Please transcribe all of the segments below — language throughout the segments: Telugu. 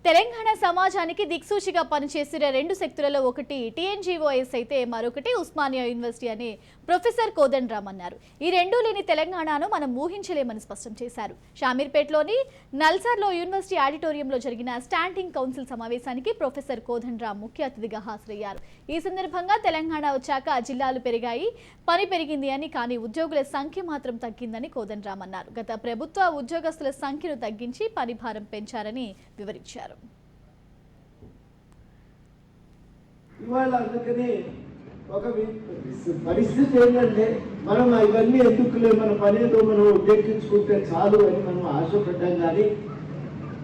తెలంగాణ సమాజానికి దిక్సూచిగా పనిచేసిన రెండు శక్తులలో ఒకటి టీఎన్జీఓఎస్ అయితే మరొకటి ఉస్మానియా యూనివర్సిటీ అని ప్రొఫెసర్ కోదండరామ్ అన్నారు. ఈ రెండూ లేని తెలంగాణను మనం ఊహించలేమని స్పష్టం చేశారు. షామీర్పేటలోని నల్సార్లో యూనివర్సిటీ ఆడిటోరియంలో జరిగిన స్టాండింగ్ కౌన్సిల్ సమావేశానికి ప్రొఫెసర్ కోదండరామ్ ముఖ్య అతిథిగా హాజరయ్యారు. ఈ సందర్భంగా తెలంగాణ వచ్చాక జిల్లాలు పెరిగాయి, పని పెరిగింది అని, కానీ ఉద్యోగుల సంఖ్య మాత్రం తగ్గిందని కోదండరామ్ అన్నారు. గత ప్రభుత్వ ఉద్యోగస్తుల సంఖ్యను తగ్గించి పని భారం పెంచారని వివరించారు. ఇవాళ అందుకని ఒక పరిస్థితి ఏంటంటే మనం ఇవన్నీ ఎందుకులే, మన పనితో మనం ఉద్యోగించుకుంటే చాలు అని మనం ఆశపడ్డాం. కానీ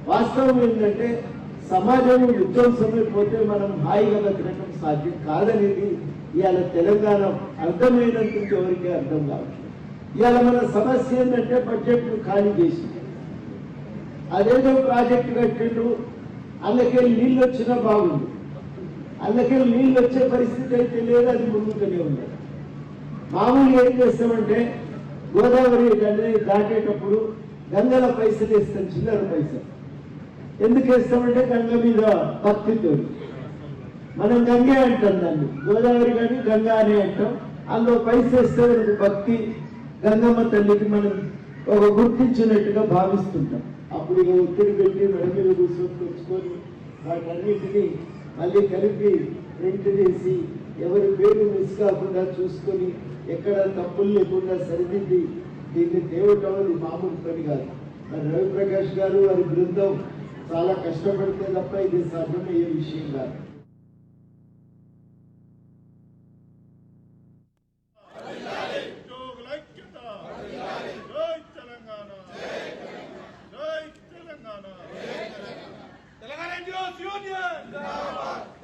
వాస్తవం ఏంటంటే సమాజం విధ్వంసమైపోతే మనం హాయిగా బతకడం సాధ్యం కాదనేది ఇవాళ తెలంగాణ అర్థమైనందుకు ఎవరికి అర్థం కావచ్చు. ఇవాళ మన సమస్య ఏంటంటే బడ్జెట్ను ఖాళీ చేసి అదేదో ప్రాజెక్టు కట్టిండ్రు, అందుకెళ్ళి నీళ్ళు వచ్చినా బాగుంది, అందుకెళ్ళి నీళ్ళు వచ్చే పరిస్థితి అయితే లేదు, అది ముందుగానే ఉంది. మామూలుగా ఏం చేస్తామంటే గోదావరి గంగని దాటేటప్పుడు గంగల పైసలు వేస్తాం, చిల్లర పైసలు. ఎందుకు వేస్తామంటే గంగ మీద భక్తితో. మనం గంగే అంటాం, దాన్ని గోదావరి కానీ గంగా అనే అంటాం. అందులో పైసలు వేస్తే మనకు భక్తి, గంగమ్మ తల్లికి మనం ఒక గుర్తించినట్టుగా భావిస్తుంటాం. అప్పుడు ఇక ఒత్తిడి పెట్టి మెడ మీద కూర్చొని తెచ్చుకొని వాటన్నిటినీ మళ్ళీ కలిపి ప్రింట్ చేసి ఎవరి పేరు మిస్ కాకుండా చూసుకొని ఎక్కడ తప్పులు లేకుండా సరిదిద్ది దీన్ని తేవటం అది మామూలు పని కాదు. మరి రవిప్రకాష్ గారు వారి బృందం చాలా కష్టపడితే తప్ప ఇది సాధ్యమయ్యే విషయం కాదు. Telangana NGOs Union!